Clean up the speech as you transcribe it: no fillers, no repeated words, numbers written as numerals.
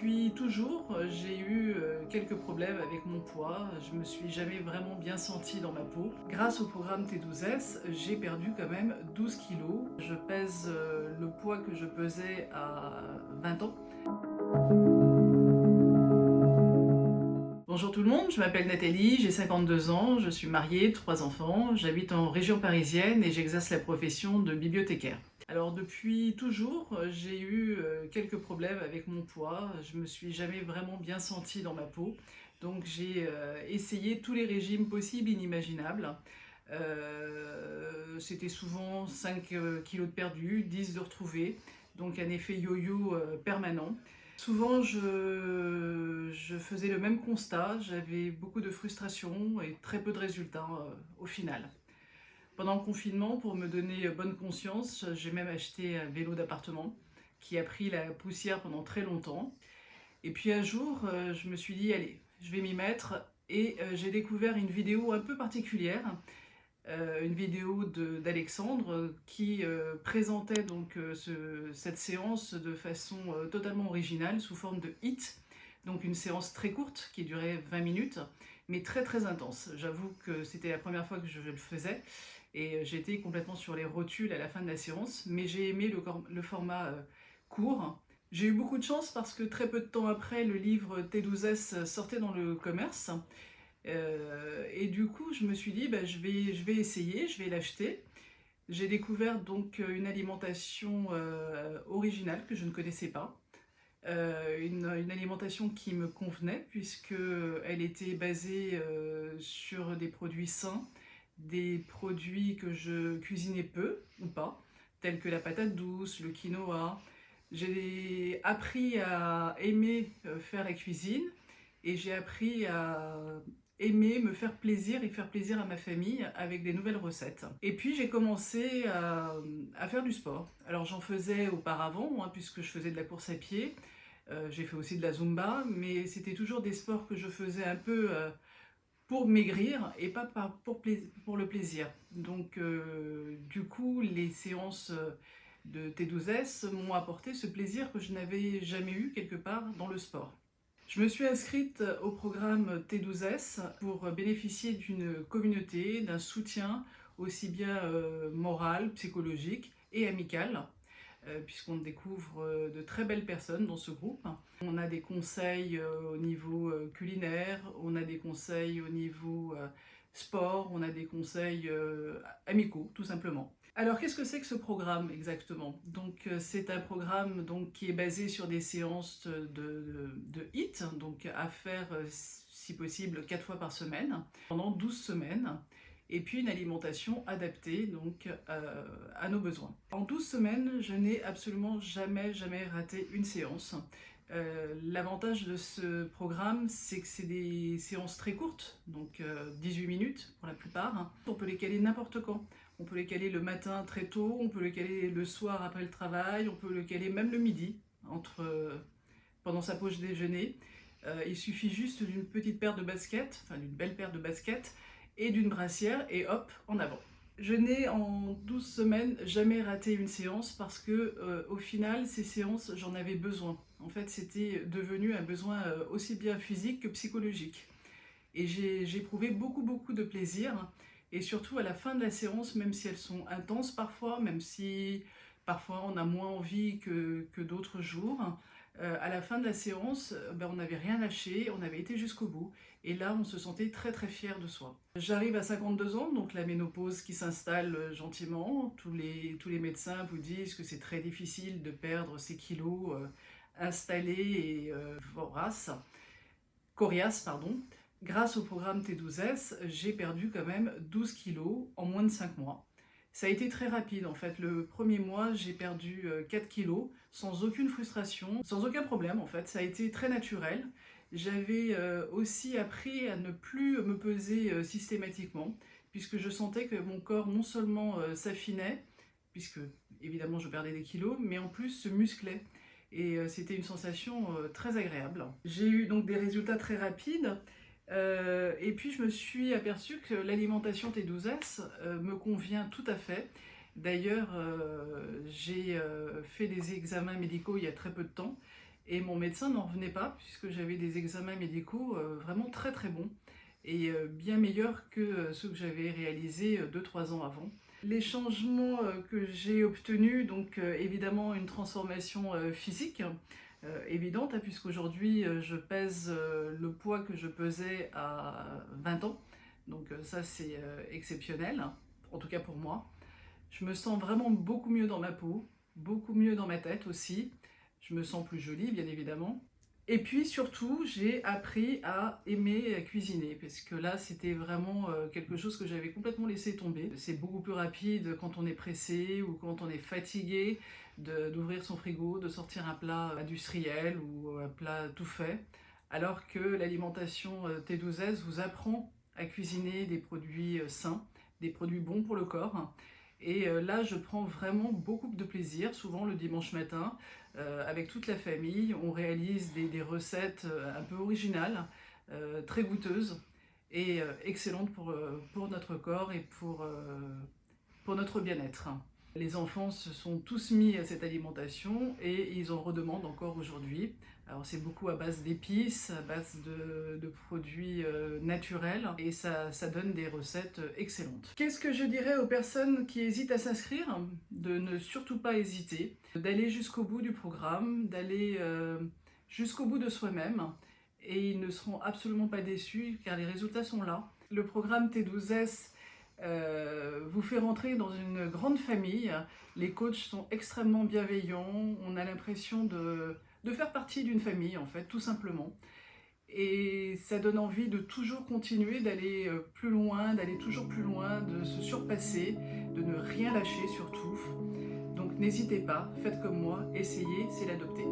depuis toujours, j'ai eu quelques problèmes avec mon poids. Je me suis jamais vraiment bien sentie dans ma peau. Grâce au programme T12S, j'ai perdu quand même 12 kilos. Je pèse le poids que je pesais à 20 ans. Bonjour tout le monde, je m'appelle Nathalie, j'ai 52 ans, je suis mariée, 3 enfants, j'habite en région parisienne et j'exerce la profession de bibliothécaire. Alors depuis toujours, j'ai eu quelques problèmes avec mon poids, je me suis jamais vraiment bien sentie dans ma peau, donc j'ai essayé tous les régimes possibles et inimaginables. C'était souvent 5 kilos de perdus, 10 de retrouvés, donc un effet yo-yo permanent. Souvent, je faisais le même constat, j'avais beaucoup de frustration et très peu de résultats au final. Pendant le confinement, pour me donner bonne conscience, j'ai même acheté un vélo d'appartement qui a pris la poussière pendant très longtemps. Et puis un jour, je me suis dit, allez, je vais m'y mettre et j'ai découvert une vidéo un peu particulière, une vidéo d'Alexandre qui présentait donc cette séance de façon totalement originale sous forme de HIIT, donc une séance très courte qui durait 20 minutes mais très très intense. J'avoue que c'était la première fois que je le faisais et j'étais complètement sur les rotules à la fin de la séance, mais j'ai aimé le format court. J'ai eu beaucoup de chance parce que très peu de temps après, le livre T12S sortait dans le commerce. Et du coup, je me suis dit, bah, je vais essayer, je vais l'acheter. J'ai découvert donc une alimentation originale que je ne connaissais pas. Une alimentation qui me convenait puisque elle était basée sur des produits sains, des produits que je cuisinais peu ou pas, tels que la patate douce, le quinoa. J'ai appris à aimer faire la cuisine et j'ai appris à aimer me faire plaisir et faire plaisir à ma famille avec des nouvelles recettes. Et puis j'ai commencé à faire du sport. Alors j'en faisais auparavant, hein, puisque je faisais de la course à pied. J'ai fait aussi de la Zumba, mais c'était toujours des sports que je faisais un peu pour maigrir et pas pour le plaisir. Donc du coup, les séances de T12S m'ont apporté ce plaisir que je n'avais jamais eu quelque part dans le sport. Je me suis inscrite au programme T12S pour bénéficier d'une communauté, d'un soutien aussi bien moral, psychologique et amical, puisqu'on découvre de très belles personnes dans ce groupe. On a des conseils au niveau culinaire, on a des conseils au niveau sport, on a des conseils amicaux, tout simplement. Alors, qu'est-ce que c'est que ce programme exactement? Donc, c'est un programme donc, qui est basé sur des séances de HIIT, donc à faire, si possible, 4 fois par semaine, pendant 12 semaines, et puis une alimentation adaptée donc, à nos besoins. En 12 semaines, je n'ai absolument jamais raté une séance. L'avantage de ce programme, c'est que c'est des séances très courtes, donc 18 minutes pour la plupart. On peut les caler n'importe quand. On peut les caler le matin très tôt, on peut les caler le soir après le travail, on peut le caler même le midi, pendant sa pause déjeuner. Il suffit juste d'une petite paire de baskets, enfin d'une belle paire de baskets, et d'une brassière, et hop, en avant. Je n'ai en 12 semaines jamais raté une séance parce que au final, ces séances, j'en avais besoin. En fait, c'était devenu un besoin aussi bien physique que psychologique. Et j'ai éprouvé beaucoup de plaisir. Et surtout à la fin de la séance, même si elles sont intenses parfois, même si parfois on a moins envie que d'autres jours, à la fin de la séance, ben, on n'avait rien lâché, on avait été jusqu'au bout. Et là, on se sentait très fier de soi. J'arrive à 52 ans, donc la ménopause qui s'installe gentiment. Tous les médecins vous disent que c'est très difficile de perdre ces kilos installés et coriaces, pardon. Grâce au programme T12S, j'ai perdu quand même 12 kilos en moins de 5 mois. Ça a été très rapide en fait. Le premier mois, j'ai perdu 4 kilos sans aucune frustration, sans aucun problème en fait. Ça a été très naturel. J'avais aussi appris à ne plus me peser systématiquement, puisque je sentais que mon corps non seulement s'affinait, puisque évidemment je perdais des kilos, mais en plus se musclait. Et c'était une sensation très agréable. J'ai eu donc des résultats très rapides. Et puis je me suis aperçue que l'alimentation T12S me convient tout à fait. D'ailleurs, j'ai fait des examens médicaux il y a très peu de temps Et mon médecin n'en revenait pas, puisque j'avais des examens médicaux vraiment très très bons, et bien meilleurs que ceux que j'avais réalisés 2-3 ans avant. Les changements que j'ai obtenus, donc évidemment une transformation physique évidente, hein, puisqu'aujourd'hui je pèse le poids que je pesais à 20 ans. Donc ça c'est exceptionnel, en tout cas pour moi. Je me sens vraiment beaucoup mieux dans ma peau, beaucoup mieux dans ma tête aussi. Je me sens plus jolie, bien évidemment. Et puis surtout, j'ai appris à aimer cuisiner, parce que là, c'était vraiment quelque chose que j'avais complètement laissé tomber. C'est beaucoup plus rapide quand on est pressé ou quand on est fatigué d'ouvrir son frigo, de sortir un plat industriel ou un plat tout fait, alors que l'alimentation T12S vous apprend à cuisiner des produits sains, des produits bons pour le corps. Et là, je prends vraiment beaucoup de plaisir, souvent le dimanche matin, avec toute la famille. On réalise des recettes un peu originales, très goûteuses et excellentes pour notre corps et pour notre bien-être. Les enfants se sont tous mis à cette alimentation et ils en redemandent encore aujourd'hui. Alors c'est beaucoup à base d'épices, à base de produits naturels, et ça donne des recettes excellentes. Qu'est-ce que je dirais aux personnes qui hésitent à s'inscrire? De ne surtout pas hésiter, d'aller jusqu'au bout du programme, d'aller jusqu'au bout de soi-même, et ils ne seront absolument pas déçus car les résultats sont là. Le programme T12S vous fait rentrer dans une grande famille. Les coachs sont extrêmement bienveillants. On a l'impression de faire partie d'une famille, en fait, tout simplement. Et ça donne envie de toujours continuer, d'aller plus loin, d'aller toujours plus loin, de se surpasser, de ne rien lâcher surtout. Donc n'hésitez pas, faites comme moi, essayez, c'est l'adopter.